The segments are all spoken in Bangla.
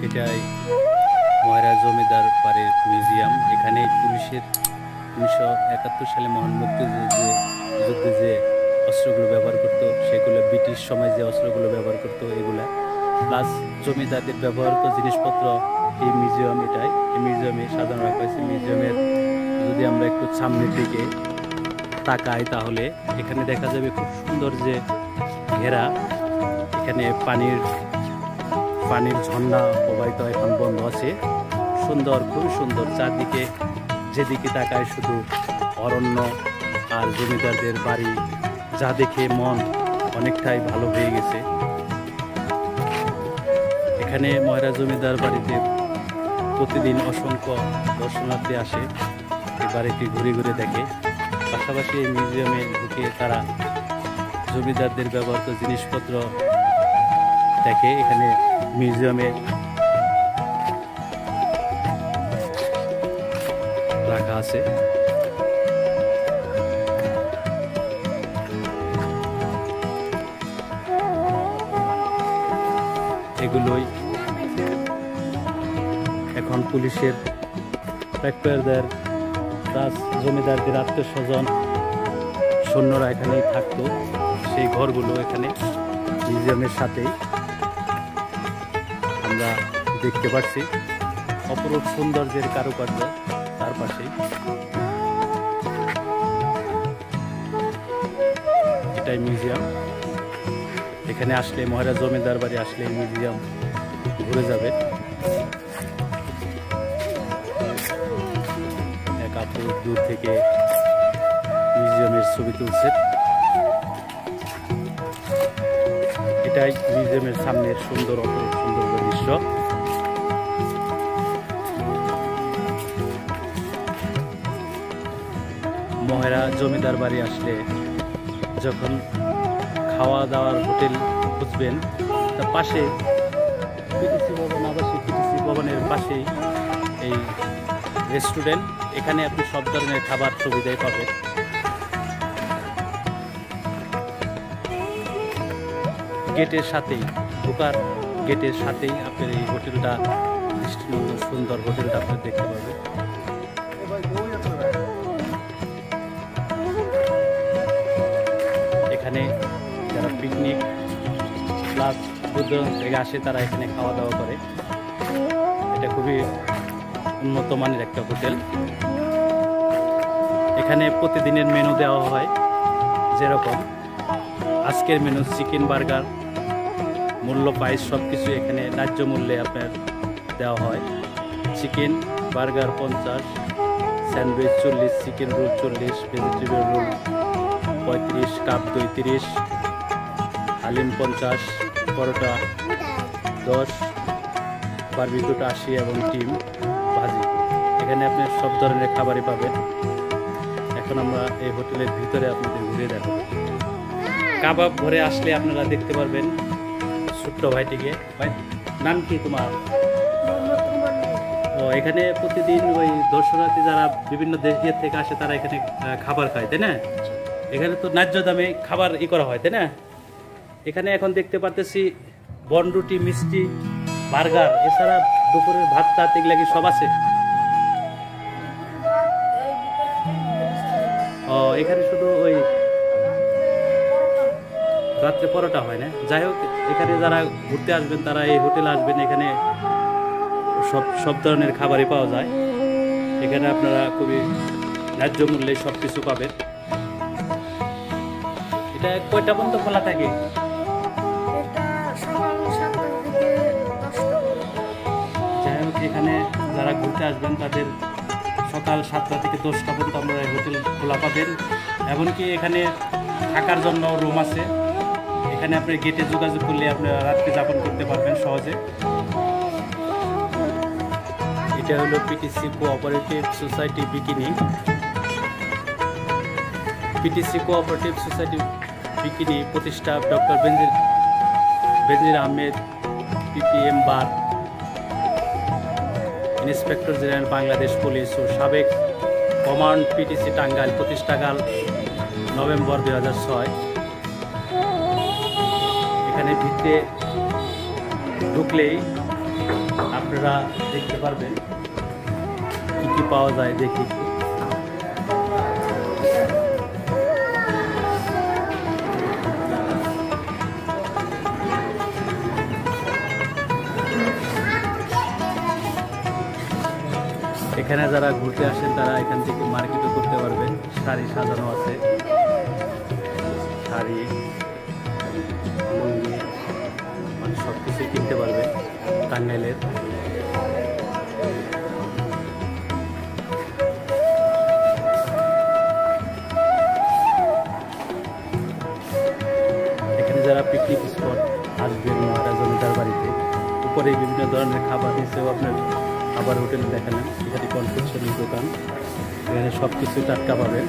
এটাই ময়রা জমিদার বাড়ির মিউজিয়াম। এখানে পুলিশের 1971 সালে মহান মুক্তিযুদ্ধে যে অস্ত্রগুলো ব্যবহার করতো, সেগুলো ব্রিটিশ সময় যে অস্ত্রগুলো ব্যবহার করতো এগুলা, প্লাস জমিদারদের ব্যবহৃত জিনিসপত্র এই মিউজিয়াম, এই মিউজিয়ামে সাজানো রাখা হয়েছে। মিউজিয়ামের যদি আমরা একটু সামনের দিকে তাকাই তাহলে এখানে দেখা যাবে খুব সুন্দর যে ঘেরা, এখানে পানির ঝর্ণা প্রবাহিত এখন বন্ধ আছে। সুন্দর, খুবই সুন্দর, চারদিকে যেদিকে তাকায় শুধু অরণ্য আর জমিদারদের বাড়ি, যা দেখে মন অনেকটাই ভালো হয়ে গেছে। এখানে ময়রা জমিদার বাড়িতে প্রতিদিন অসংখ্য দর্শনার্থী আসে, এই বাড়িটি ঘুরে ঘুরে দেখে। পাশাপাশি এই মিউজিয়ামে ঢুকে তারা জমিদারদের ব্যবহৃত জিনিসপত্র দেখে। এখানে মিউজিয়ামে রাখা আছে। এগুলোই এখন পুলিশের প্রাপ্যদের প্লাস জমিদারদের আত্মীয়স্বজন সৈন্যরা এখানেই থাকতো। সেই ঘরগুলো এখানে মিউজিয়ামের সাথেই আমরা দেখতে পাচ্ছি। অপরূপ সৌন্দর্যের কারুকার্য তার পাশেই। এটাই মিউজিয়াম। এখানে আসলে ময়রা জমিদার বাড়ি আসলে মিউজিয়াম ঘুরে যাবে। এক আপু দূর থেকে মিউজিয়ামের ছবি তুলছে। এটাই মিউজিয়ামের সামনের সুন্দর, অপরূপ সৌন্দর্য দৃশ্য। ময়রা জমিদার বাড়ি আসলে যখন খাওয়া দাওয়ার হোটেল খুঁজবেন, তার পাশে পিটিসি ভবন, আবাসিক পিটিসি ভবনের পাশেই এই রেস্টুরেন্ট। এখানে আপনি সব ধরনের খাবার সুবিধাই পাবেন। গেটের সাথেই, ঢোকার গেটের সাথেই আপনার এই হোটেলটা, দৃষ্টিনন্দন সুন্দর হোটেলটা আপনার দেখতে পাবেন। এখানে যারা পিকনিক প্লাস দূর থেকে আসে তারা এখানে খাওয়া দাওয়া করে। এটা খুবই উন্নত মানের একটা হোটেল। এখানে প্রতিদিনের মেনু দেওয়া হয়, যেরকম আজকের মেনু চিকেন বার্গার, মূল্য প্রাইস সব কিছু এখানে ন্যায্য মূল্যে আপনার দেওয়া হয়। Chicken burger 50, sandwich 40, chicken roll 40, vegetable roll 35, cup দই 30, হালিম 50, পরোটা 10, বারবিকিউটা 80 এবং ডিম ভাজি। এখানে আপনি সব ধরনের খাবারই পাবেন। এখন আমরা এই হোটেলের ভিতরে আপনাদের ঘুরে দেখাবো। কাবাব ঘরে আসলে আপনারা দেখতে পারবেন ছোট্ট ভাইটিকে। ভাই, নাম কি তোমার? ও, এখানে প্রতিদিন ওই দর্শনার্থী যারা বিভিন্ন দেশ দিয়ে থেকে আসে তারা এখানে খাবার খায়, তাই না? এখানে তো ন্যায্য দামে খাবার করা হয়, তাই না? এখানে এখন দেখতে পারতেছি বনরুটি, মিষ্টি, বার্গার, এছাড়া দুপুরের ভাত টাত এগুলা কি সব আছে? ও, এখানে শুধু ওই রাত্রে পরোটা হয় না। যাই হোক, এখানে যারা ঘুরতে আসবেন তারা এই হোটেলে আসবেন। এখানে সব ধরনের খাবারই পাওয়া যায়। এখানে আপনারা খুবই ন্যায্য মূল্যে সব কিছু পাবেন। এটা কয়টা পর্যন্ত খোলা থাকে? যাই হোক, এখানে যারা ঘুরতে আসবেন তাদের সকাল 7টা থেকে 10টা পর্যন্ত আমরা হোটেল খোলা পাবেন। এমনকি এখানে থাকার জন্য রুম আছে। এখানে আপনি গেটে যোগাযোগ করলে আপনারা রাত্রি যাপন করতে পারবেন সহজে। এটা হলো PTC cooperative society bikini. PTC cooperative society bikini প্রতিষ্ঠা ডক্টর বেনজির আহমেদ, পিপিএম বার, ইন্সপেক্টর জেনারেল বাংলাদেশ পুলিশ ও সাবেক কমান্ড পিটিসি টাঙ্গাইল, প্রতিষ্ঠাকাল নভেম্বর 2006। এখানে ভিতরে ঢুকলেই আপনারা দেখতে পারবেন কি কি পাওয়া যায় দেখি। এখানে যারা ঘুরতে আসেন তারা এখান থেকে মার্কেটও করতে পারবেন। শাড়ি সাজানো আছে, শাড়ি, লুঙ্গি, মানে সব কিছুই কিনতে পারবেন টাঙ্গাইলের। এখানে যারা পিকনিক স্পট আসবেন মহারাজ জমিদার বাড়িতে, উপরে বিভিন্ন ধরনের খাবার হিসেবে আপনার খাবার হোটেল দেখালেন। এখানে কনফেকশনের দোকান, এখানে সব কিছু টাটকা পাবেন।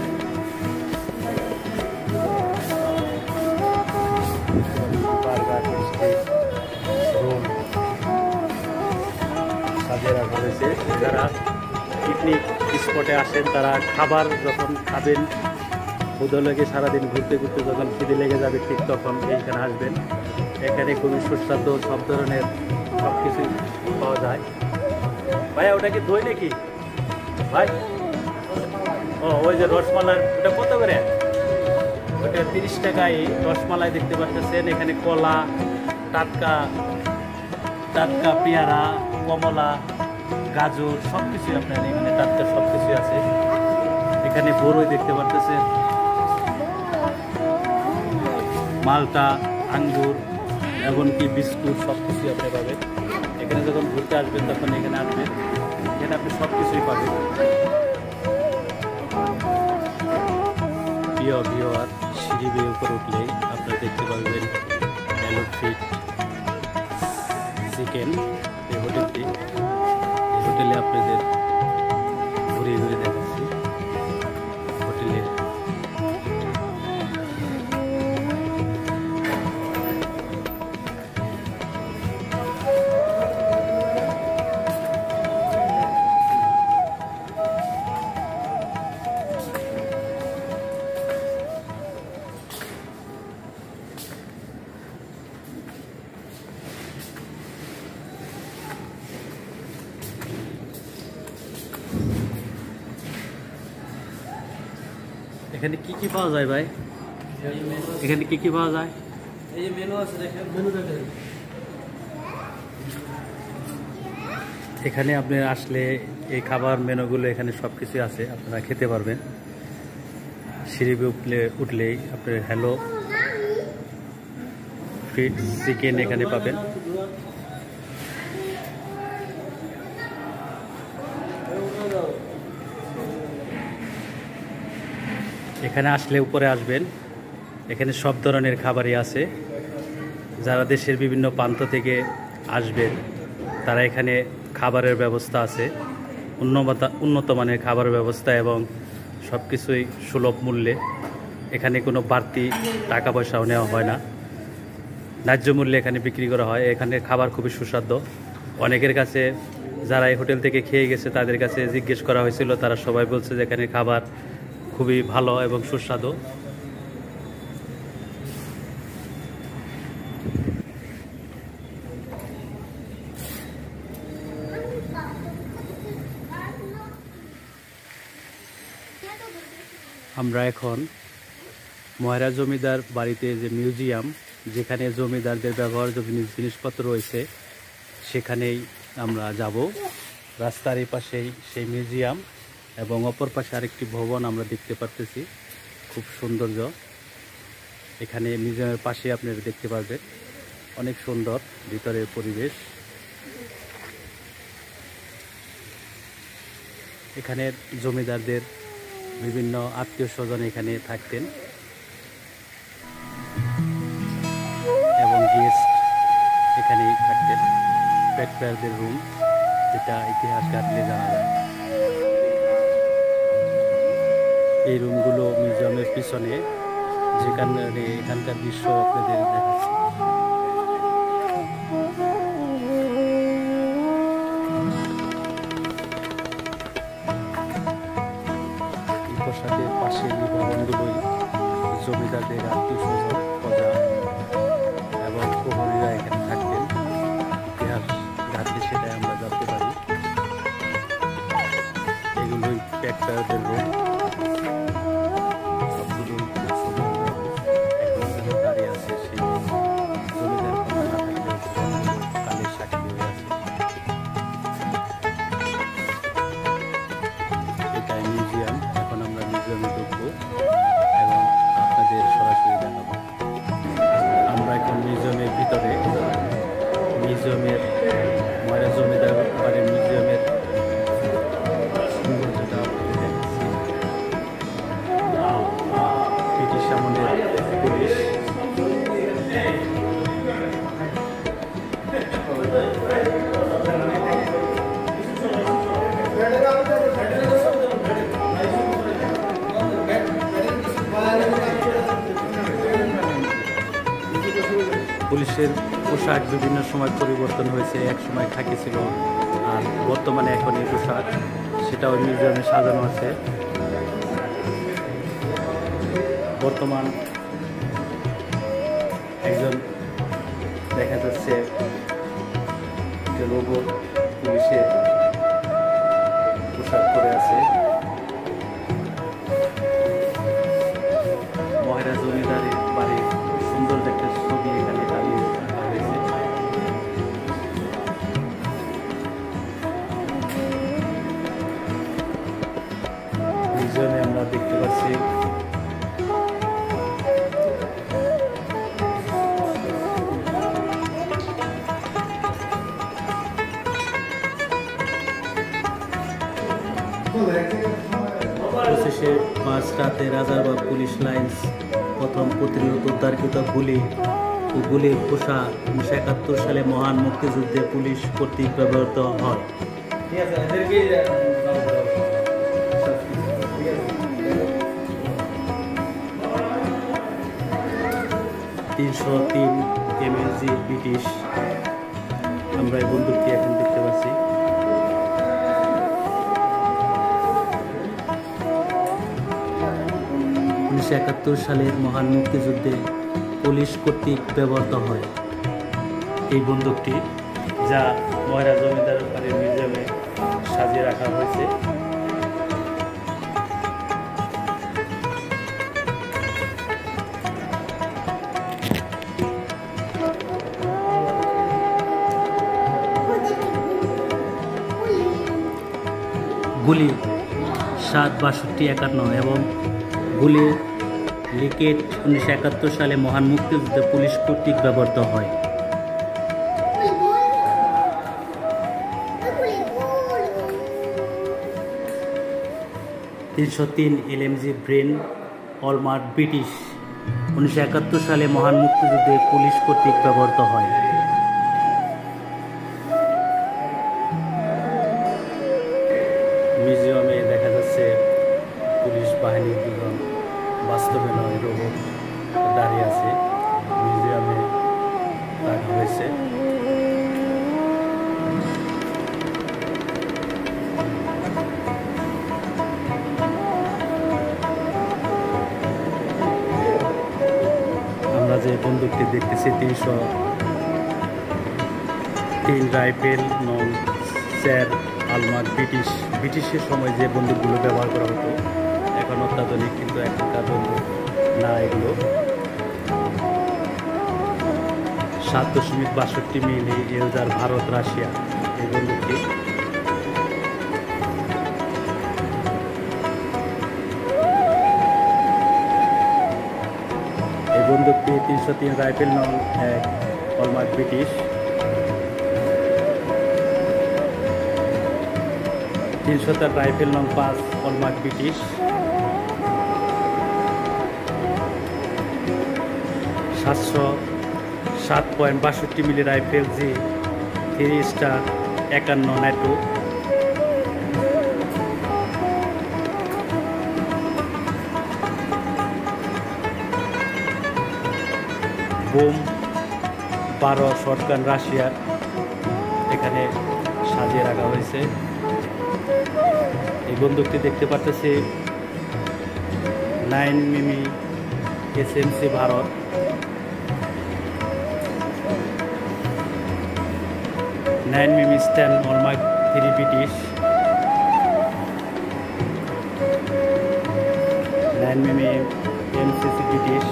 বার্গার, মিষ্টি, রোল সাজিয়ে রাখা হয়েছে। যারা পিকনিক স্পটে আসেন তারা খাবার যখন খাবেন, ক্ষুধা লেগে সারাদিন ঘুরতে ঘুরতে যখন খিদে লেগে যাবে ঠিক তখন এইখানে আসবেন। এখানে খুবই সুস্বাদু সব ধরনের সব কিছুই পাওয়া যায়। ভাইয়া ওটা কি দই নাকি ভাই? ও ওই যে রসমালাই, ওটা কত করে? ওটা 30 টাকায় রসমালাই দেখতে পাচ্ছেন। এখানে কলা, টাটকা টাটকা পেয়ারা, কমলা, গাজর সব কিছুই আপনার এখানে টাটকা সব কিছুই আছে। এখানে বড়ই দেখতে পাচ্ছেন, মালটা, আঙ্গুর, এমনকি বিস্কুট সব কিছুই আপনি পাবেন। এখানে যখন ঘুরতে আসবেন তখন এখানে আসবেন, এখানে আপনি সব কিছুই পাবেন। প্রিয় ভিউয়ার, সিঁড়ি বেয়ে উপরে উঠলেই আপনারা দেখতে পাবেন হ্যালো ফিট চিকেন এই হোটেলটি। এই হোটেলে আপনাদের ঘুরে ঘুরে দেখাচ্ছি হোটেলের। এখানে কি কি পাওয়া যায় ভাই? এখানে কি কি পাওয়া যায়? এই যে মেনু আছে, দেখেন মেনু দেখেন। এখানে আপনি আসলে এই খাবার মেনুগুলো এখানে সব কিছু আছে, আপনারা খেতে পারবেন। সিঁড়ি উঠলেই আপনার হ্যালো ফিট চিকেন এখানে পাবেন। এখানে আসলে উপরে আসবেন, এখানে সব ধরনের খাবারই আছে। যারা দেশের বিভিন্ন প্রান্ত থেকে আসবেন তারা এখানে খাবারের ব্যবস্থা আছে, উন্নত মানের খাবারের ব্যবস্থা এবং সব কিছুই সুলভ মূল্যে। এখানে কোনো বাড়তি টাকা পয়সাও নেওয়া হয় না, ন্যায্য মূল্যে এখানে বিক্রি করা হয়। এখানে খাবার খুবই সুস্বাদু। অনেকের কাছে যারা এই হোটেল থেকে খেয়ে গেছে তাদের কাছে জিজ্ঞেস করা হয়েছিল, তারা সবাই বলছে যে এখানে খাবার খুবই ভালো এবং সুস্বাদু। আমরা এখন মহারাজ জমিদার বাড়িতে যে মিউজিয়াম, যেখানে জমিদারদের ব্যবহার্য জিনিসপত্র রয়েছে, সেখানেই আমরা যাব। রাস্তার এই পাশেই সেই মিউজিয়াম এবং অপর পাশে আরেকটি ভবন আমরা দেখতে পারতেছি, খুব সৌন্দর্য। এখানে মিউজিয়ামের পাশে আপনারা দেখতে পারবেন অনেক সুন্দর ভিতরের পরিবেশ। এখানে জমিদারদের বিভিন্ন আত্মীয় স্বজন এখানে থাকতেন এবং গেস্ট এখানেই থাকতেন। পেট্রারদের রুম, যেটা ইতিহাস ঘাটলে জানা যায়। এই রুমগুলো মিউজিয়ামের পিছনে, যেখানে এখানকার দৃশ্য আপনাদের দেখাচ্ছি। প্রাসাদের পাশে এই ভবনগুলোই জমিদারদের আত্মীয় স্বজন, প্রজা এবং প্রহরীরা এখানে থাকতেন। ইতিহাস ঘাটলে সেটাই আমরা জানতে একটা ওদের রুম। সবগুলো খুব সুন্দর রুম। এখনো যেন দাঁড়িয়ে আছে সেই জমিদার কন্যা না থাকলেও কালের সাক্ষী হয়ে আছে। এটাই মিউজিয়াম। এখন আমরা মিউজিয়ামে ঢুকবো এবং আপনাদের সরাসরি দেখাবো। আমরা এখন মিউজিয়ামের ভিতরে, মিউজিয়ামের ময়রা জমিদার বাড়ির মিউজিয়ামের সৌন্দর্যটা আপনাদের দেখাচ্ছি। ব্রিটিশ আমলের পুলিশ, পুলিশের পোশাক বিভিন্ন সময় পরিবর্তন হয়েছে। এক সময় খাকি ছিল, আর বর্তমানে এখন এই পোশাক, সেটাও মিউজিয়ামে সাজানো আছে। বর্তমান একজন দেখা যাচ্ছে যে রোবট পুলিশের পোশাক পরে আছে। ময়রা জমিদারের বাড়ির সুন্দর একটা ছবি এখানে দাঁড়িয়ে রাখা হয়েছে। মিউজিয়ামে আমরা দেখতে পাচ্ছি পঁচিশে মার্চ রাতে রাজারবাগ পুলিশ লাইন্স প্রথম প্রতিরোধ উদ্ধারকৃত গুলি ও গুলির খোসা 1971 সালে মহান মুক্তিযুদ্ধে পুলিশ কর্তৃক ব্যবহৃত হয়। 303 এমএলজি ব্রিটিশ। আমরা এই বন্দুকটি এখন দেখতে পাচ্ছি। সালের মহান মুক্তিযুদ্ধে পুলিশ কর্তৃক ব্যবহৃত হয় এই বন্দুকটি, যা ময়রা জমিদার বাড়ির মিউজিয়ামে সাজিয়ে রাখা হয়েছে। গুলি 7-62-51 এবং গুলি লিকেট 1971 সালে মহান মুক্তিযুদ্ধে পুলিশ কর্তৃক ব্যবহৃত হয়। .303 এলএমজি ব্রেন হলমার্ক ব্রিটিশ 1971 সালে মহান মুক্তিযুদ্ধে পুলিশ কর্তৃক ব্যবহৃত হয়। মিউজিয়ামে দেখা যাচ্ছে পুলিশ বাহিনীর দুজন বাস্তবে নয় রোবট দাঁড়িয়ে আছে। মিউজিয়ামে রাখা হয়েছে। আমরা যে বন্দুকটি দেখতেছি 303 রাইফেল নং 4 হলমার্ক ব্রিটিশের সময় যে বন্দুকগুলো ব্যবহার করা হতো, এখন অত্যাধুনিক, কিন্তু এখনকার বন্দুক না এগুলো। 7.62 মিলি এলজার ভারত রাশিয়া এই বন্দুকটি। এই বন্দুকটি 303 রাইফেল নং 1 হলমার্ক ব্রিটিশ। 307 রাইফেল নং 5 হলমার্ক ব্রিটিশ। 7.62 মিলি রাইফেল জি 3 স্টার 51 ন্যাটো। বোম 12 শটগান রাশিয়ার এখানে সাজিয়ে রাখা হয়েছে। এই বন্দুকটি দেখতে পাচ্ছি 9 মিমি এসএমসি ভারত। .9 মিমি Sten hallmark 3 British. 9mm MCC British,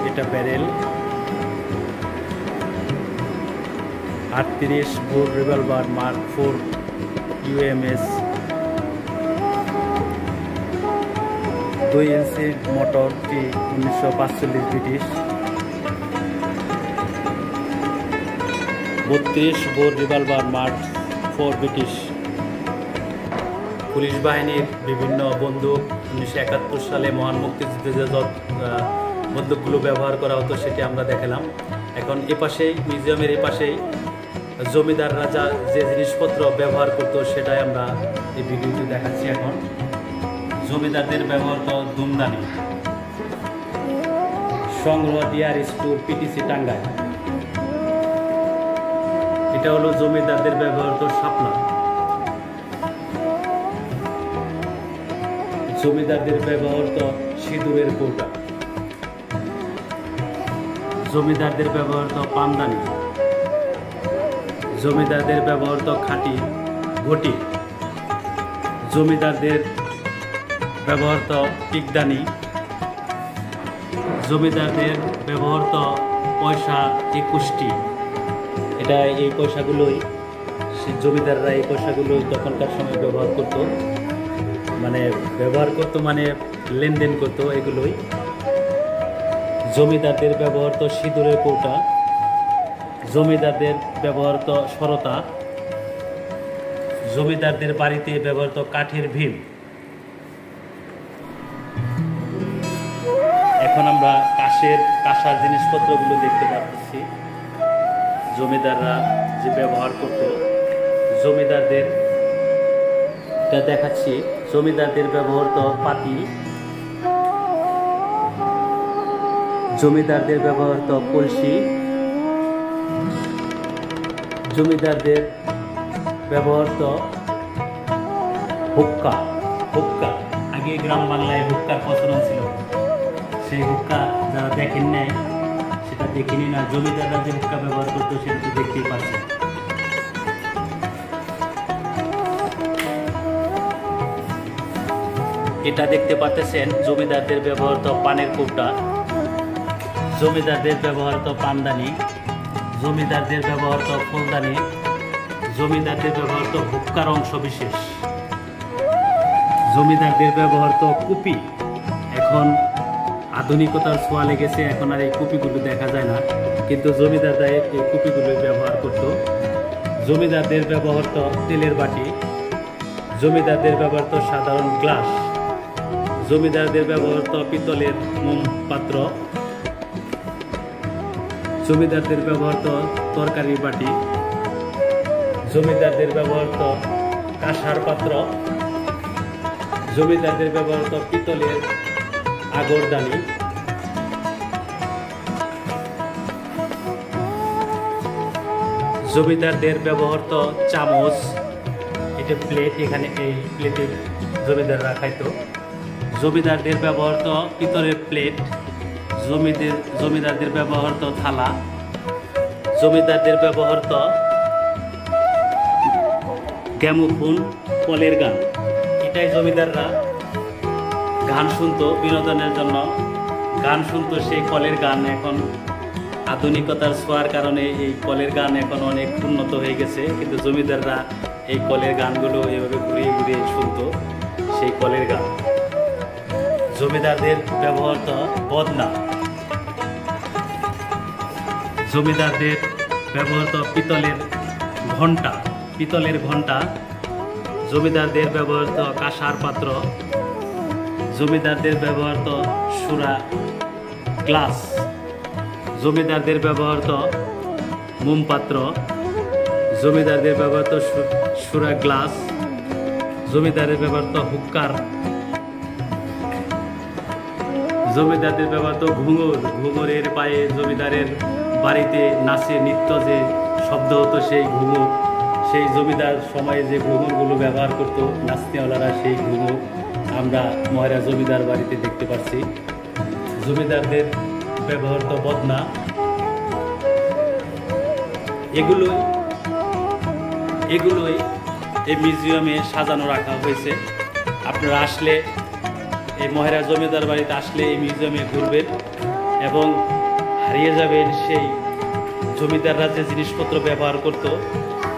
এটা barrel. 38 bore revolver mark 4 UMS, 2 ইঞ্চি মোটরটি 1945 British. 32 bore revolver mark 4 British. Police বাহিনীর বিভিন্ন বন্দুক 1971 সালে মহান মুক্তিযুদ্ধে যে বন্দুকগুলো ব্যবহার করা হতো সেটি আমরা দেখালাম। এখন এপাশেই মিউজিয়ামের এপাশেই জমিদাররা যে জিনিসপত্র ব্যবহার করতো সেটাই আমরা এই ভিডিওতে দেখাচ্ছি। এখন জমিদারদের ব্যবহৃত ধূমদানি, সংগ্রহ ডিয়ার স্টোর PTC টাঙ্গাইল। এটা হলো জমিদারদের ব্যবহৃত শাপলা, জমিদারদের ব্যবহৃত সিঁদুরের কৌটা, জমিদারদের ব্যবহৃত পানদানি, জমিদারদের ব্যবহৃত খাঁটি ঘটি, জমিদারদের ব্যবহৃত টিকদানি, জমিদারদের ব্যবহৃত পয়সা 21টি। এটা এই পয়সাগুলোই জমিদাররা এই পয়সাগুলোই তখনকার সময় ব্যবহার করতো, মানে লেনদেন করতো এগুলোই। জমিদারদের ব্যবহৃত সিঁদুরের কৌটা, জমিদারদের ব্যবহৃত সরতা, জমিদারদের বাড়িতে ব্যবহৃত কাঠের ভীম। এখন আমরা কাঁসার জিনিসপত্রগুলো দেখতে পাচ্ছি জমিদাররা যে ব্যবহার করত। জমিদারদের দেখাচ্ছি, জমিদারদের ব্যবহৃত পাতিল, জমিদারদের ব্যবহৃত কলসি, জমিদারদের ব্যবহৃত হুক্কা। আগে গ্রাম বাংলায় হুক্কার প্রচলন ছিল, সেই হুক্কা যারা দেখেন নাই সেটা দেখিনি না। জমিদাররা যে হুক্কা ব্যবহার করতো সেটা তো দেখতেই পাচ্ছেন। এটা দেখতে পাচ্ছেন জমিদারদের ব্যবহৃত পানের কৌটা, জমিদারদের ব্যবহৃত পানদানি, জমিদারদের ব্যবহৃত ফুলদানি, জমিদারদের ব্যবহৃত হুক্কার অংশ বিশেষ, জমিদারদের ব্যবহৃত কুপি। এখন আধুনিকতার ছোঁয়া লেগেছে, এখন আর এই কুপিগুলো দেখা যায় না, কিন্তু জমিদাররা এই কুপিগুলো ব্যবহার করত। জমিদারদের ব্যবহৃত তেলের বাটি, জমিদারদের ব্যবহৃত সাধারণ গ্লাস, জমিদারদের ব্যবহৃত পিতলের মোম পাত্র, জমিদারদের ব্যবহৃত তরকারি বাটি, জমিদারদের ব্যবহৃত কাঁসার পাত্র, জমিদারদের ব্যবহৃত পিতলের আগরদানি, জমিদারদের ব্যবহৃত চামচ, এটা প্লেট, এখানে এই প্লেটে জমিদাররা খাইতো। জমিদারদের ব্যবহৃত পিতলের প্লেট, জমিদারদের ব্যবহৃত থালা, জমিদারদের ব্যবহৃত গ্রামোফোন, কলের গান। এটাই জমিদাররা গান শুনতো, বিনোদনের জন্য গান শুনতো, সেই কলের গান। এখন আধুনিকতার ছোঁয়ার কারণে এই কলের গান এখন অনেক উন্নত হয়ে গেছে, কিন্তু জমিদাররা এই কলের গানগুলো এভাবে ঘুরিয়ে ঘুরিয়ে শুনতো, সেই কলের গান। জমিদারদের ব্যবহৃত বদনা, জমিদারদের ব্যবহৃত পিতলের ঘণ্টা, জমিদারদের ব্যবহৃত কাঁসার পাত্র, জমিদারদের ব্যবহৃত সুরা গ্লাস, জমিদারদের ব্যবহৃত মোম পাত্র, জমিদারদের ব্যবহৃত সুরা গ্লাস, জমিদারের ব্যবহৃত হুক্কার, জমিদারদের ব্যবহৃত ঘুঙুরের পায়ে জমিদারের বাড়িতে নাচে নৃত্য যে শব্দ হতো সেই ঘুঙুর, সেই জমিদার সময়ে যে ঘুঙুরগুলো ব্যবহার করত নাচনেওয়ালারা, সেই ঘুঙুর আমরা মহারা জমিদার বাড়িতে দেখতে পাচ্ছি। জমিদারদের ব্যবহৃত বদনা, এগুলোই এই মিউজিয়ামে সাজানো রাখা হয়েছে। আপনারা আসলে এই মহেরা জমিদার বাড়িতে আসলে এই মিউজিয়ামে ঘুরবেন এবং হারিয়ে যাবেন সেই জমিদাররা যে জিনিসপত্র ব্যবহার করত।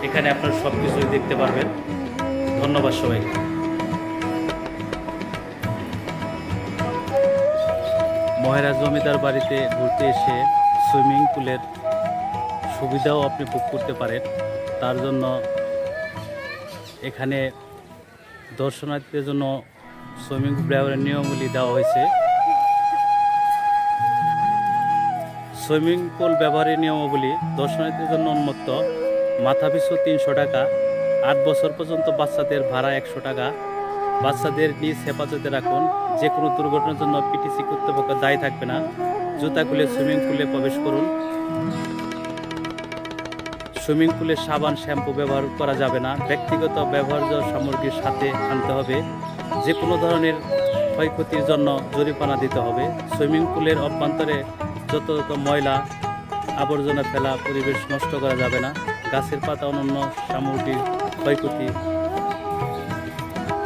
এখানে আপনারা সব কিছুই দেখতে পারবেন। ধন্যবাদ সবাইকে। মহেরা জমিদার বাড়িতে ঘুরতে এসে সুইমিং পুলের সুবিধাও আপনি বুক করতে পারেন। তার জন্য এখানে দর্শনার্থীদের জন্য সুইমিং পুল ব্যবহারের নিয়মাবলী দেওয়া হয়েছে। সুইমিং পুল ব্যবহারের নিয়মাবলী দর্শনার্থীদের জন্য উন্মুক্ত। মাথাপিছু 300 টাকা, 8 বছর পর্যন্ত বাচ্চাদের ভাড়া 100 টাকা। বাচ্চাদের নিজ হেফাজতে রাখুন। যে কোনো দুর্ঘটনার জন্য পিটিসি কর্তৃপক্ষ দায়ী থাকবে না। জুতা খুলে সুইমিং পুলে প্রবেশ করুন। সুইমিং পুলে সাবান শ্যাম্পু ব্যবহার করা যাবে না। ব্যক্তিগত ব্যবহার্য সামগ্রীর সাথে আনতে হবে। যে কোনো ধরনের ক্ষয়ক্ষতির জন্য জরিমানা দিতে হবে। সুইমিং পুলের অভ্যন্তরে যত ময়লা আবর্জনা ফেলা, পরিবেশ নষ্ট করা যাবে না। গাছের পাতা অন্যান্য সামগ্রীর ক্ষয়ক্ষতি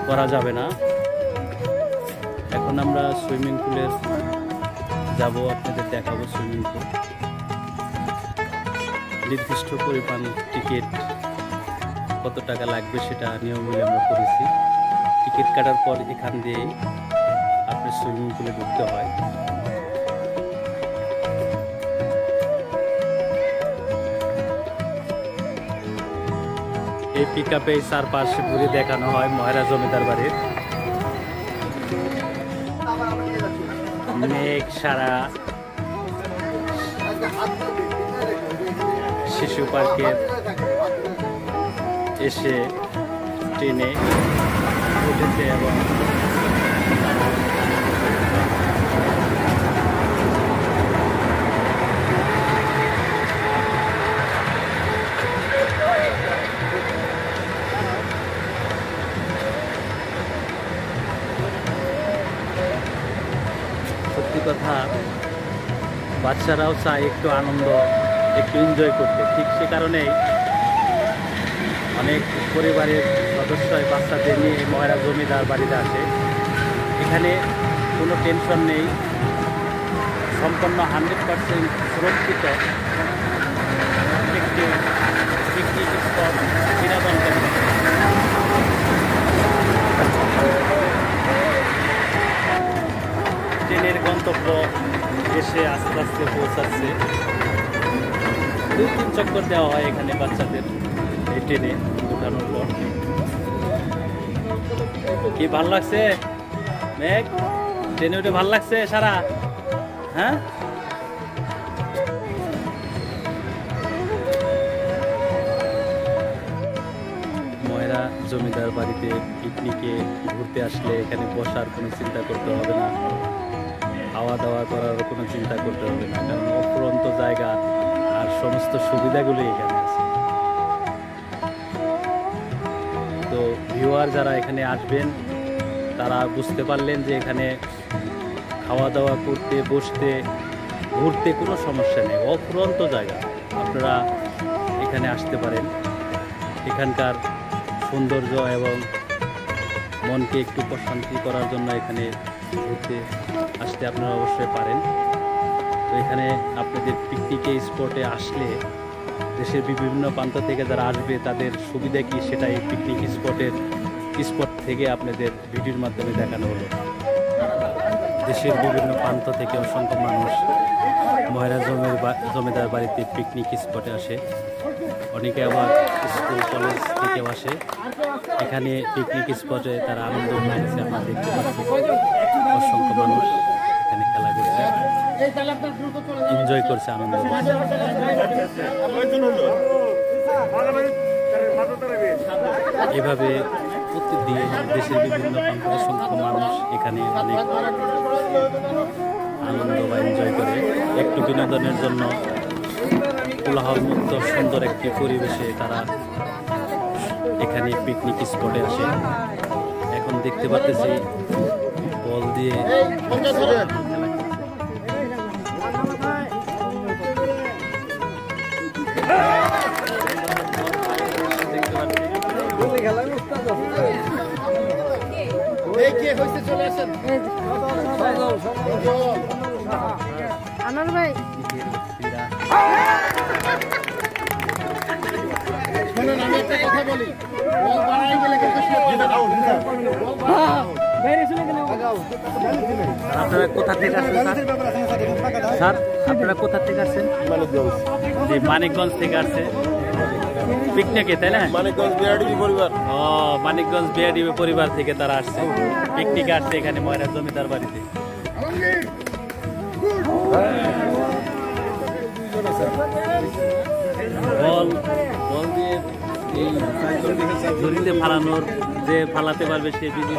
করা যাবে না। এখন আমরা সুইমিং পুলে যাব, আপনাদের দেখাবো সুইমিং পুল। নির্দিষ্ট পরিমাণ টিকিট কত টাকা লাগবে সেটা নিয়মগুলি আমরা করেছি। টিকিট কাটার পর এখান দিয়ে আপনি সুইমিং পুলে ঢুকতে হয়। এই পিক আপে চারপাশে ঘুরে দেখানো হয় মহেরা জমিদার বাড়ির। মেঘ সারা শিশু পার্কে এসে ট্রেনে উঠেছে এবং সত্যি কথা, বাচ্চারাও চায় একটু আনন্দ, একটু এনজয় করতে। ঠিক সে কারণেই অনেক পরিবারের সদস্যই বাচ্চাদের নিয়ে মহেরা জমিদার বাড়িতে আসে। এখানে কোনো টেনশন নেই, সম্পূর্ণ 100% সুরক্ষিত একটি পিকনিক স্পট, বিনোদন কেন্দ্র। ট্রেনের গন্তব্য এসে আস্তে আস্তে পৌঁছাচ্ছে। 2-3 চক্কর দেওয়া হয় এখানে বাচ্চাদের এই ট্রেনে উঠানোর পর। কি ভাল লাগছে মেঘ? ট্রেনে উঠে ভাল লাগছে সারা? হ্যাঁ, মহেরা জমিদার বাড়িতে পিকনিকে ঘুরতে আসলে এখানে বসার কোনো চিন্তা করতে হবে না, খাওয়া দাওয়া করারও কোনো চিন্তা করতে হবে না, কারণ অফুরন্ত জায়গা আর সমস্ত সুবিধাগুলি এখানে আছে। তো ভিউয়ার যারা এখানে আসবেন তারা বুঝতে পারলেন যে এখানে খাওয়া দাওয়া করতে, বসতে, ঘুরতে কোনো সমস্যা নেই, অফুরন্ত জায়গা। আপনারা এখানে আসতে পারেন। এখানকার সৌন্দর্য এবং মনকে একটু প্রশান্তি করার জন্য এখানে ঘুরতে আসতে আপনারা অবশ্যই পারেন। তো এখানে আপনাদের পিকনিকে স্পটে আসলে দেশের বিভিন্ন প্রান্ত থেকে যারা আসবে তাদের সুবিধা কি সেটা এই পিকনিক স্পট থেকে আপনাদের ভিডিওর মাধ্যমে দেখানো হলো। দেশের বিভিন্ন প্রান্ত থেকে অসংখ্য মানুষ মহেরা জমিদার বাড়িতে পিকনিক স্পটে আসে। অনেকে আবার স্কুল কলেজ থেকেও আসে। এখানে পিকনিক স্পটে তারা আনন্দ উঠাচ্ছে। আমরা দেখতে পাচ্ছি অসংখ্য মানুষ এখানে খেলা করছে, এনজয় করছে, আনন্দ করছে। এভাবে প্রতিদিন দেশের বিভিন্ন প্রান্তের অসংখ্য মানুষ এখানে অনেক আনন্দ বা এনজয় করে। একটু বিনোদনের জন্য কোলাহলমুক্ত সুন্দর একটি পরিবেশে তারা এখানে পিকনিক স্পটে আসে। এখন দেখতে পাচ্ছি বল দিয়ে চলে আসেন। আনার ভাই শোনেন, আমি একটা কথা বলি, বল বাড়াই গেলে কিন্তু আপনারা কোথা থেকে আসছেন স্যার? আপনারা কোথা থেকে আসছেন? জি, মানিকগঞ্জ থেকে আসছে পিকনিকে, তাই না? মানিকগঞ্জ বিআরডিবি পরিবার। ও, মানিকগঞ্জ বিআরডিবি পরিবার থেকে তারা আসছে পিকনিকে, আসছে এখানে ময়রা জমিদার বাড়িতে। বল বল দিয়ে এই ঝুড়িতে ফালানোর, যে ফালাতে পারবে সে বিজয়ী।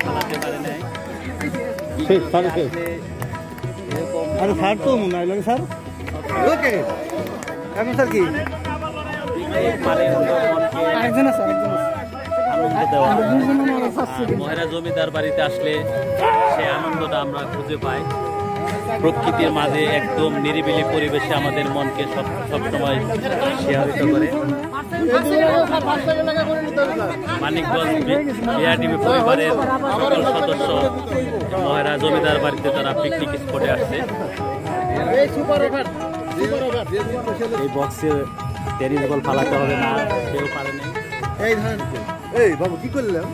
ফালাতে পারে নাই। আরে স্যার তো মনে হয় স্যার, ওকে এখন স্যার কি ময়রা জমিদার বাড়িতে আসলে সে আনন্দটা আমরা খুঁজে পাই। প্রকৃতির মাঝে একদম নিরিবিলি পরিবেশে আমাদের মনকে সবসময় শিহরিত করে। মানিকগঞ্জ বিআরডিবি পরিবারের সকল সদস্য ময়রা জমিদার বাড়িতে তারা পিকনিক স্পটে আসছে। এই বক্সে টেনিস বল ফালাতে হবে না, কেউ পারে নাই। এই বাবু কি করলাম,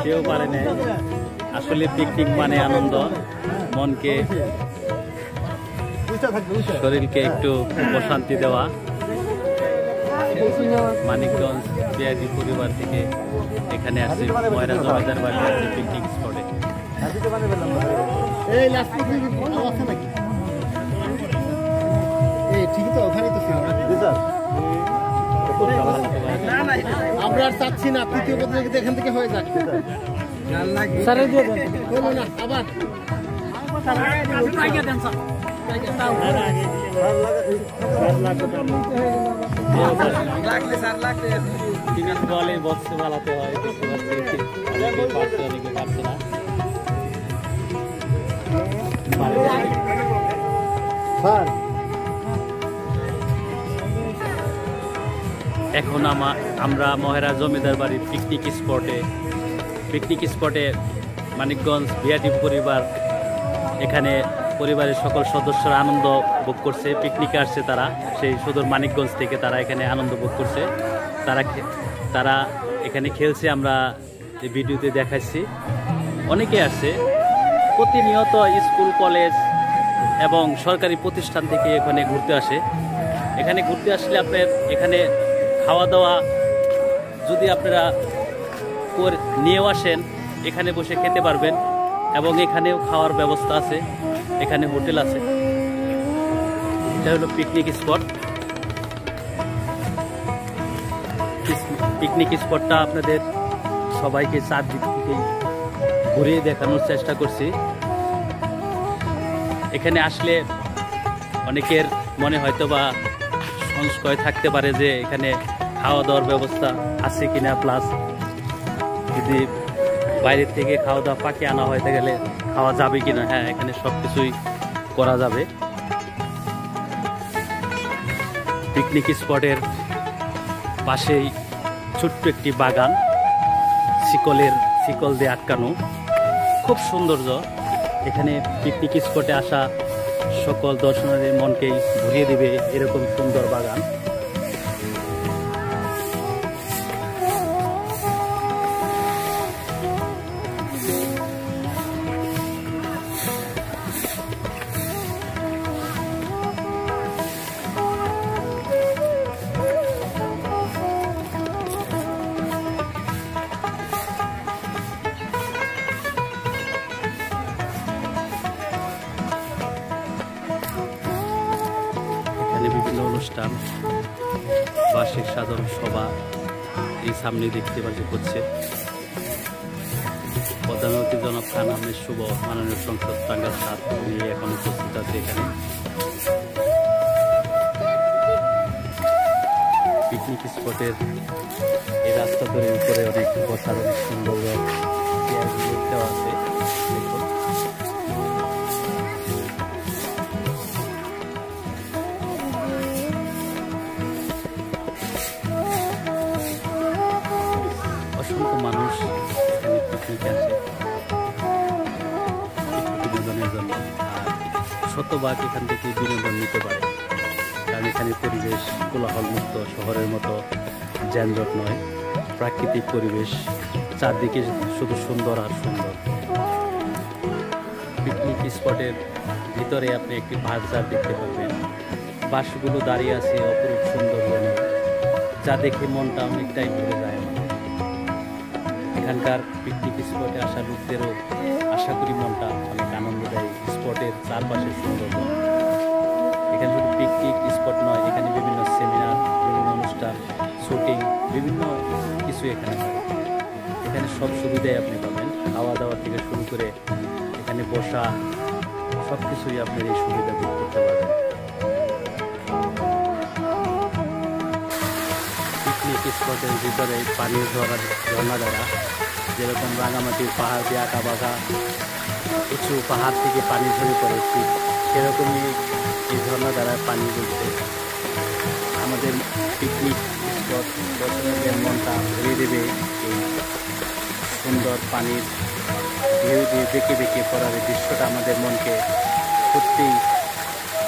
কেউ পারে নাই। আসলে পিকনিক মানে আনন্দ, মনকে শরীরকে একটু প্রশান্তি দেওয়া। মানিকগঞ্জ বিআরডি পরিবার থেকে এখানে আসছে ময়রা জমিদার বাড়ি আসছে পিকনিক স্পটে। এই লাস্ট আছে নাকি? এই ঠিকই তো, ওখানেই তো ছিল স্যার। আমরা আর চাচ্ছি না তৃতীয় প্রতিযোগিতা এখান থেকে হয়ে যাক স্যার। হলো না আবার টেনিস বলে বক্সে ফালাতে হয়, দেখতে পাচ্ছি অনেকে পারছে, অনেকে পারছে না। এখন আমরা ময়রা জমিদার বাড়ির পিকনিক স্পটে মানিকগঞ্জ বিআরডি পরিবার, এখানে পরিবারের সকল সদস্যরা আনন্দ ভোগ করছে। পিকনিকে আসছে তারা সেই সুদূর মানিকগঞ্জ থেকে, তারা এখানে আনন্দ ভোগ করছে। তারা এখানে খেলছে, আমরা এই ভিডিওতে দেখাচ্ছি। অনেকে আসছে প্রতিনিয়ত, স্কুল কলেজ এবং সরকারি প্রতিষ্ঠান থেকে এখানে ঘুরতে আসে। এখানে ঘুরতে আসলে আপনার এখানে খাওয়া দাওয়া যদি আপনারা নিয়েও আসেন, এখানে বসে খেতে পারবেন এবং এখানেও খাওয়ার ব্যবস্থা আছে, এখানে হোটেল আছে। এটা হলো পিকনিক স্পট। পিকনিক স্পটটা আপনাদের সবাইকে চারদিক থেকে ঘুরিয়ে দেখানোর চেষ্টা করছি। এখানে আসলে অনেকের মনে হয়তো বা সংশয় থাকতে পারে যে এখানে খাওয়া দাওয়ার ব্যবস্থা আছে কিনা, প্লাস যদি বাইরের থেকে খাওয়া দাওয়া পাকে আনা হয়ে গেলে খাওয়া যাবে কিনা। হ্যাঁ, এখানে সব কিছুই করা যাবে। পিকনিক স্পটের পাশেই ছোট্ট একটি বাগান, শিকল দিয়ে আটকানো, খুব সৌন্দর্য। এখানে পিকনিক স্পটে আসা সকল দর্শনার্থীর মনকেই ভরিয়ে দিবে এরকম সুন্দর বাগান। বিভিন্ন অনুষ্ঠান, বার্ষিক সাধারণ সভা এই সামনে দেখতে পাচ্ছি হচ্ছে। প্রধানমন্ত্রী জনাব খান আহমেদ শুভ, মাননীয় সংসদ টাঙ্গাইল স্যার নিয়ে এখন উপস্থিত আছে এখানে। পিকনিক স্পটের এই রাস্তা ধরে উপরে অনেক বসার অনেক সুন্দর দেওয়া আছে। দেখুন শতভাগ এখান থেকে বিনোদন নিতে পারে, কারণ এখানে পরিবেশ কোলাহলমুক্ত, শহরের মতো যানজট নয়, প্রাকৃতিক পরিবেশ, চারদিকে শুধু সুন্দর আর সুন্দর। পিকনিক স্পটের ভিতরে আপনি একটি বাজার দেখতে পাবেন, বাসগুলো দাঁড়িয়ে আছে অপরূপ সুন্দর বনে, যা দেখে মনটা অনেকটাই ভরে যায় আমাদের। এখানকার পিকনিক স্পটে আসা লোকদেরও আশা করি মনটা অনেক আনন্দ দেয়। স্পটের চারপাশে সুন্দর, এখানে শুধু পিকনিক স্পট নয়, এখানে বিভিন্ন সেমিনার, বিভিন্ন অনুষ্ঠান, শুটিং, বিভিন্ন কিছু এখানে হয়। এখানে সব সুবিধাই আপনি পাবেন, খাওয়া দাওয়া থেকে শুরু করে এখানে বসা, সব কিছুই আপনি এই সুবিধা ভোগ করতে পারবেন। পিকনিক স্পটের ভিতরে পানির ঝর্ণা দ্বারা, যেরকম রাঙামাটির পাহাড় দিয়ে আঁকা বাঁকা উঁচু পাহাড় থেকে পানি ঝরে পড়ে, ঠিক সেরকমই এই ঝর্ণা দ্বারা পানি ঝরছে। আমাদের পিকনিক স্পট দর্শকদের মনটা ভরিয়ে দেবে এই সুন্দর পানির ঢেউ দিয়ে বেঁকে বেঁকে পড়ার এই দৃশ্যটা আমাদের মনকে সত্যিই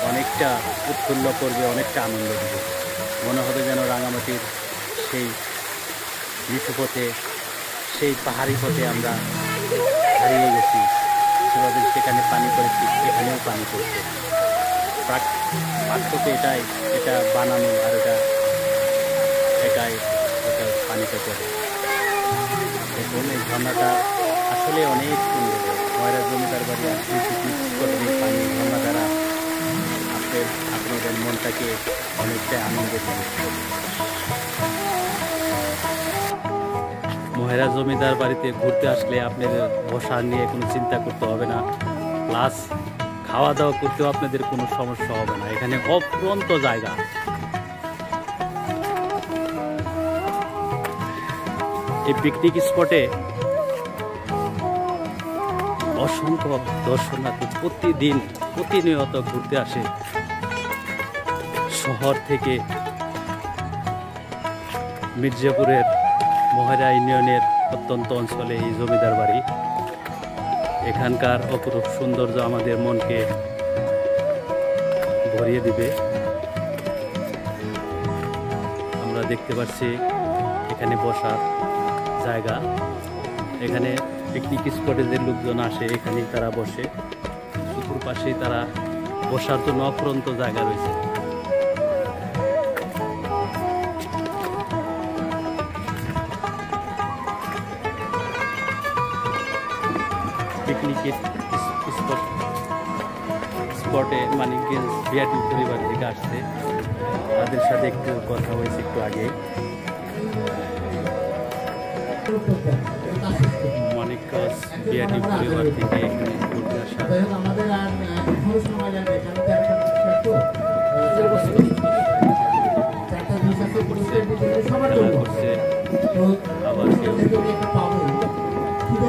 অনেকটা উৎফুল্ল করবে, অনেকটা আনন্দ দেবে। মনে হবে যেন রাঙামাটির সেই নিচু পথে, সেই পাহাড়ি পথে আমরা হারিয়ে গেছি। সেভাবে সেখানে পানি পড়েছি, এখানেও পানি পড়ছে। পার্থক্য এটা বানানো আর এটাই পানিতে পড়ে। দেখুন এই ঝর্ণাটা আসলে অনেক সুন্দর। ময়রা জমিদার বাড়ি আসলে পিকনিক স্পটের এই পানি ঝর্ণা দ্বারা আপনাদের মনটাকে অনেকটাই আনন্দ দেবে। ময়রা জমিদার বাড়িতে ঘুরতে আসলে আপনাদের বসা নিয়ে কোনো চিন্তা করতে হবে না, প্লাস খাওয়া দাওয়া করতেও আপনাদের কোনো সমস্যা হবে না। এখানে অফুরন্ত জায়গা। এই পিকনিক স্পটে অসংখ্য দর্শনার্থী প্রতিনিয়ত ঘুরতে আসে শহর থেকে। মির্জাপুরের ময়রা ইউনিয়নের অত্যন্ত অঞ্চলে এই জমিদার বাড়ি। এখানকার অপরূপ সৌন্দর্য আমাদের মনকে ভরিয়ে দিবে। আমরা দেখতে পাচ্ছি এখানে বসার জায়গা, এখানে পিকনিক স্পটে যে লোকজন আসে এখানেই তারা বসে, চতুর্পাশেই তারা বসার জন্য অফুরন্ত জায়গা রয়েছে। পিকনিকের স্পটে মানিকগঞ্জ বিআরটি পরিবার থেকে আসছে, তাদের সাথে একটু কথা হয়েছে একটু আগে। মানিকগঞ্জ বিআরটি পরিবার থেকে এখানে ঘুরতে আসা। খেলা করছে, আবার কেউ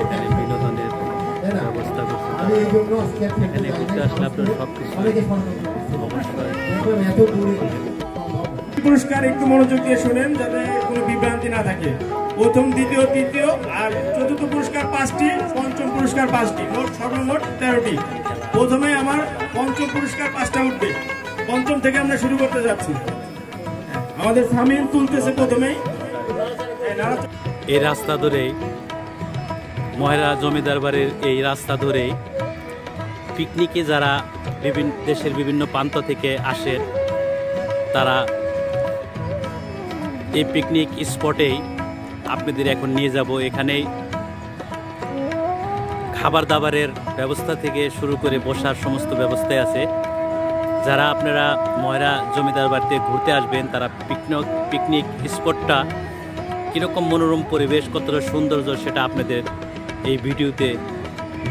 এখানে বিনোদনের ব্যবস্থা করছে। এখানে ঘুরতে আসলে আপনার সব কিছু অবশ্যই। পুরস্কার একটু মনোযোগ দিয়ে শোনেন যাতে কোনো বিভ্রান্তি না থাকে। প্রথম, দ্বিতীয়, তৃতীয় আর চতুর্থ পুরস্কার 5টি, পঞ্চম পুরস্কার 5টি, মোট সর্বমোট 13টি। প্রথমে আমার পঞ্চম পুরস্কার 5টা উঠবে। পঞ্চম থেকে আমরা শুরু করতে যাচ্ছি। আমাদের সামিল তুলতেছে প্রথমেই। এই রাস্তা ধরেই, ময়রা জমিদার বাড়ির এই রাস্তা ধরেই পিকনিকে যারা দেশের বিভিন্ন প্রান্ত থেকে আসে তারা এই পিকনিক স্পটেই আপনাদের এখন নিয়ে যাব। এখানেই খাবার দাবারের ব্যবস্থা থেকে শুরু করে বসার সমস্ত ব্যবস্থাই আছে। যারা আপনারা ময়রা জমিদার বাড়িতে ঘুরতে আসবেন তারা পিকনিক স্পটটা কীরকম মনোরম পরিবেশ, কতটা সৌন্দর্য সেটা আপনাদের এই ভিডিওতে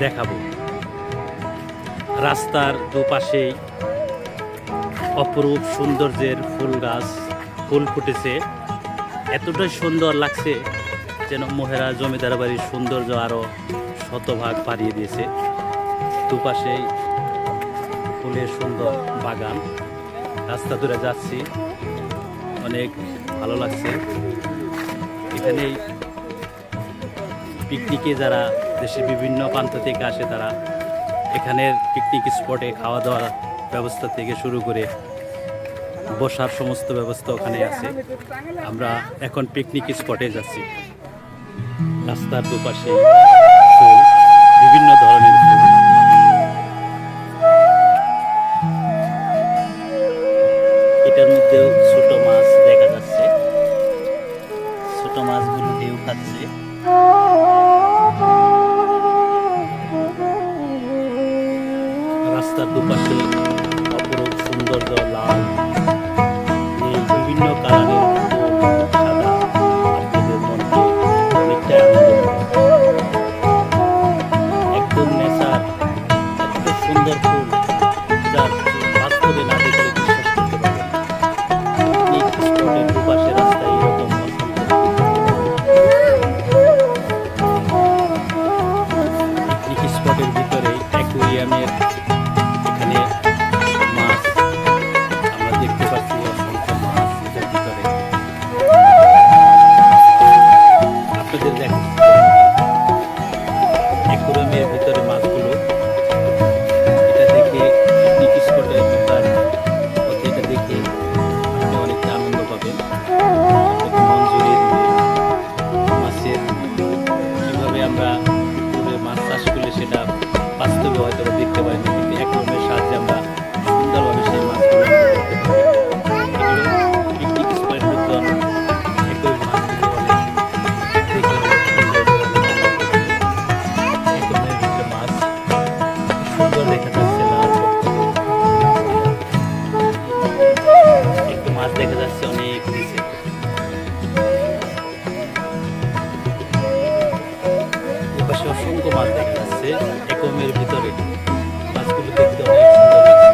দেখাবো। রাস্তার দুপাশেই অপরূপ সৌন্দর্যের ফুল গাছ, ফুল ফুটেছে, এতটাই সুন্দর লাগছে যেন ময়রা জমিদার বাড়ির সৌন্দর্য আরও শতভাগ বাড়িয়ে দিয়েছে। দুপাশেই ফুলের সুন্দর বাগান। রাস্তা ধরে যাচ্ছি, অনেক ভালো লাগছে। এখানেই পিকনিকে যারা দেশের বিভিন্ন প্রান্ত থেকে আসে তারা এখানের পিকনিক স্পটে খাওয়া দাওয়ার ব্যবস্থা থেকে শুরু করে বসার সমস্ত ব্যবস্থা ওখানে আছে। আমরা এখন পিকনিক স্পটে যাচ্ছি। রাস্তার দুপাশে ফুল, বিভিন্ন ধরনের ফুল। এটার মধ্যেও ছোট মাছ দেখা যাচ্ছে, ছোট মাছগুলো ঢেউ খাচ্ছে। রাস্তার দুপাশে অপরূপ সৌন্দর্য, লাল, নীল, বিভিন্ন কালারের সাদা আপনাদের মনকে অনেকটা আনন্দ দেবে। একদম নেচার, এত সুন্দর ফুল যা বাস্তবে না দেখলে বিশ্বাস করতে পারবেন। পিকনিক স্পটের দুপাশে রাস্তায় এরকম পিকনিক স্পটের ভিতরে অ্যাকুয়ারিয়ামের এখানে মাছ আমরা দেখতে পাচ্ছি, অসংখ্য মাছ এটার ভিতরে। আপনাদের দেখেন অ্যাকুয়ারিয়ামের ভিতরে মাছগুলো, এটা দেখে পিকনিক স্পটের ভিতর এটা দেখে আপনি অনেকটা আনন্দ পাবেন। মন জুড়িয়ে দিবে। মাছের কীভাবে আমরা পুকুরে মাছ চাষ করলে সেটা বাস্তবে হয়তো দেখতে পারি না, কিন্তু অ্যাকুয়ারিয়ামের সাহায্যে আমরা সুন্দরভাবে সেই মাছগুলো দেখতে পারি। এগুলো পিকনিক স্পটের মধ্যে অ্যাকুয়ারিয়াম মাছগুলো অনেক দেখে অনেক অ্যাকুয়ারিয়ামের ভিতরে মাছ সুন্দর দেখা যাচ্ছে, লাল একটু মাছ দেখা যাচ্ছে অনেক নিচে। এপাশে অসংখ্য মাছ দেখা যাচ্ছে অ্যাকুয়ারিয়ামের ভিতরে। মাছগুলো দেখতে অনেক সুন্দর লাগছে।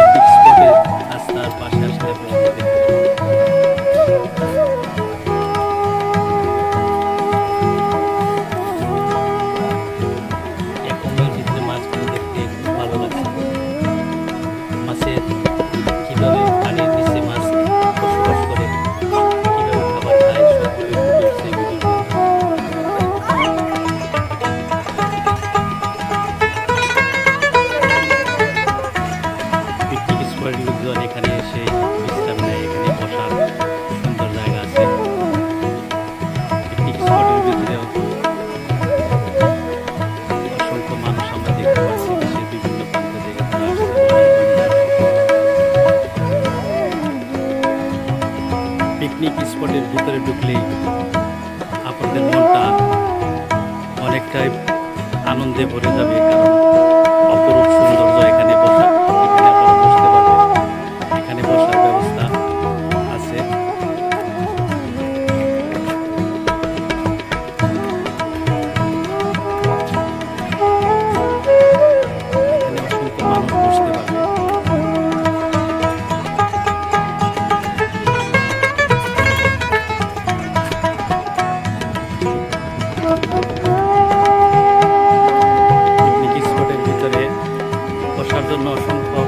পিকনিক স্পটে রাস্তার পাশে আসলে আপনি এগুলো দেখতে পাবেন। অ্যাকুয়ারিয়ামের ভিতরে মাছগুলো দেখতে খুব ভালো লাগছে। মাছের কিভাবে পানির নিচে মাছ বসবাস করে, কিভাবে খাবার খায়, সবগুলো ফুটে উঠছে ভিডিওতে। পিকনিক স্পটের লোকজন এখানে এসে বিশ্রাম নেয়, এখানে বসার সুন্দর জায়গা আছে। পিকনিক স্পটের ভিতরে অসংখ্য মানুষ আমরা দেখতে পাচ্ছি, দেশের বিভিন্ন প্রান্ত থেকে তারা আসছে। পিকনিক স্পটের ভিতরে ঢুকলেই আপনাদের মনটা অনেকটাই আনন্দে ভরে যাবে, কারণ অপরূপ সৌন্দর্য এখানে বসা, এখানে আপনারা বসতে পারবেন, এখানে বসার ব্যবস্থা আছে। এখানে অসংখ্য মানুষ বসতে পারবে। পিকনিক স্পটের ভিতরে বসার জন্য অসংখ্য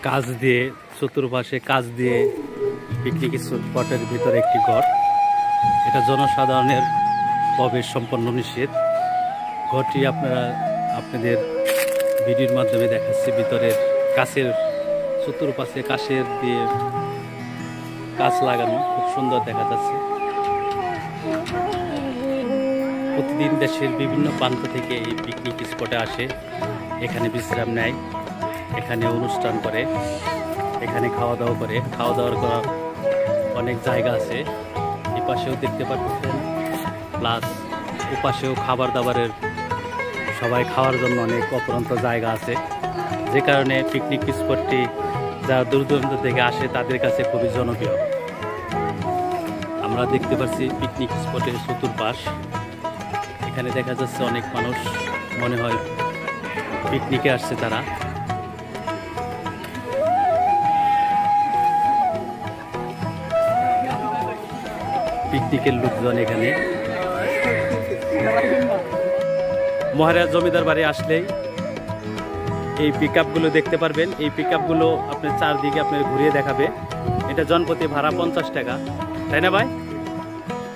কাজ দিয়ে, চতুর্পাশে কাজ দিয়ে পিকনিক স্পটের ভিতরে একটি ঘর। এটা জনসাধারণের প্রবেশ সম্পন্ন নিষেধ। ঘরটি আপনাদের ভিডিওর মাধ্যমে দেখাচ্ছি। ভিতরের কাছের চতুর্পাশে কাছের দিয়ে কাঁচ লাগানো, খুব সুন্দর দেখা যাচ্ছে। প্রতিদিন দেশের বিভিন্ন প্রান্ত থেকে এই পিকনিক স্পটে আসে, এখানে বিশ্রাম নেয়, এখানে অনুষ্ঠান করে, এখানে খাওয়া দাওয়া করে। খাওয়া দাওয়ার করার অনেক জায়গা আছে, এই পাশেও দেখতে পাচ্ছেন, প্লাস ওপাশেও খাবার দাবারের সবাই খাওয়ার জন্য অনেক অপরন্ত জায়গা আছে, যে কারণে পিকনিক স্পটটি যারা দূর দূরান্ত থেকে আসে তাদের কাছে খুবই জনপ্রিয়। আমরা দেখতে পাচ্ছি পিকনিক স্পটের চতুর্পাশ, এখানে দেখা যাচ্ছে অনেক মানুষ, মনে হয় পিকনিকে আসছে তারা। পিকনিকের লোকজন এখানে মহারাজ জমিদার বাড়ি আসলেই এই পিকআপগুলো দেখতে পারবেন। এই পিকআপগুলো আপনার চারদিকে আপনার ঘুরিয়ে দেখাবে। এটা জনপ্রতি ভাড়া 50 টাকা, তাই না ভাই?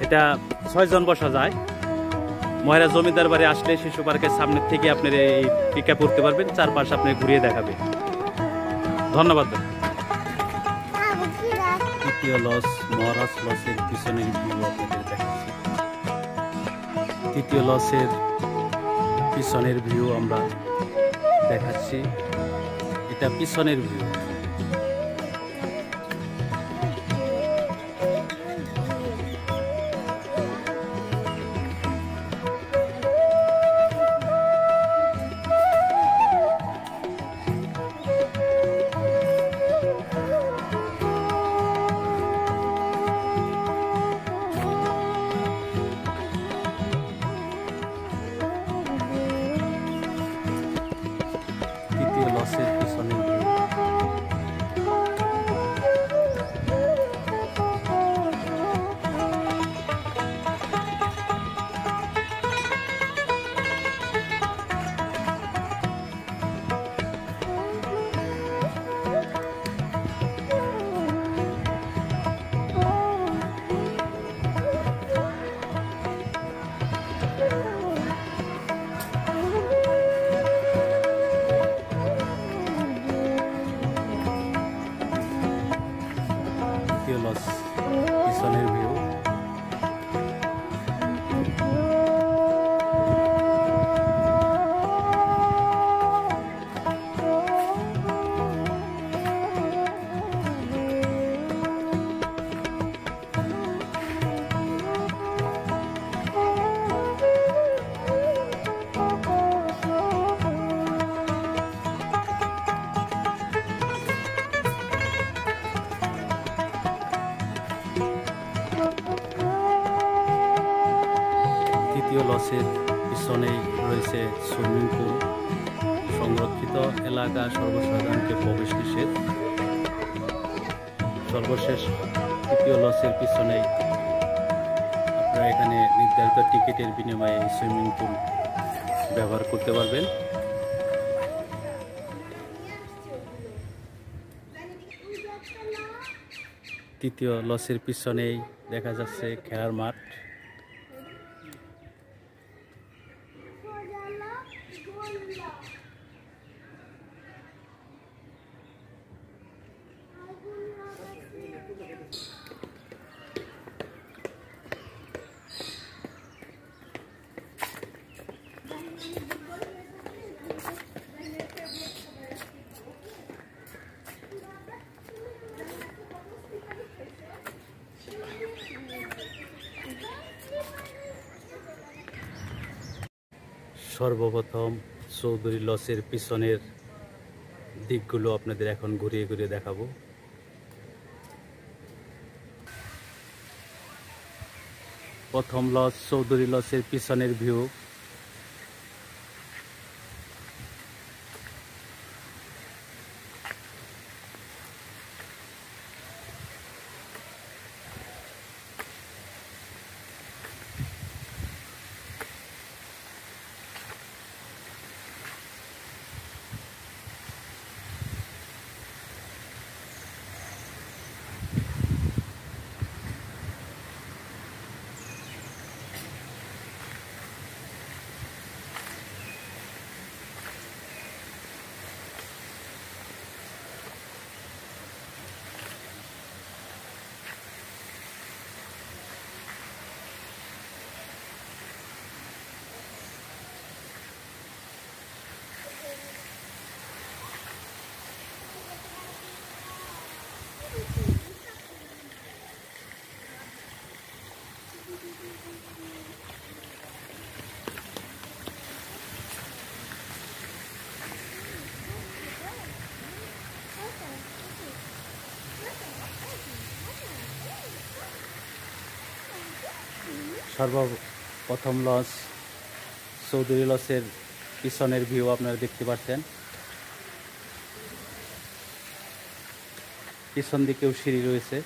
এটা 6 জন বসা যায়। মহারাজ জমিদার বাড়ি আসলে শিশু পার্কের সামনের থেকে আপনার এই পিকআপ করতে পারবেন, চারপাশে আপনি ঘুরিয়ে দেখাবে। ধন্যবাদ। তৃতীয় লজ মহারাজ লজের পিছনের ভিউ আপনাদের দেখাচ্ছি। তৃতীয় লজের পিছনের ভিউ আমরা দেখাচ্ছি। এটা পিছনের ভিউ। তৃতীয় লজের পিছনের ভিউ। তৃতীয় লজ পিছনের ভিউ। তৃতীয় লজের পিছনেই রয়েছে সুইমিং পুল। সংরক্ষিত এলাকা, সর্বসাধারণকে প্রবেশ নিষেধ। সর্বশেষ তৃতীয় লজের পিছনেই আপনারা এখানে নির্ধারিত টিকিটের বিনিময়ে সুইমিং পুল ব্যবহার করতে পারবেন। তৃতীয় লজের পিছনেই দেখা যাচ্ছে খেলার মাঠ। সর্বপ্রথম চৌধুরী লজের পিছনের দিকগুলো আপনাদের এখন ঘুরিয়ে ঘুরিয়ে দেখাবো। প্রথম লজ চৌধুরী লজের পিছনের ভিউ। সর্বপ্রথম লজ চৌধুরী লজের পিছনের ভিউ আপনারা দেখতে পাচ্ছেন। পিছন দিকেও সিঁড়ি রয়েছে।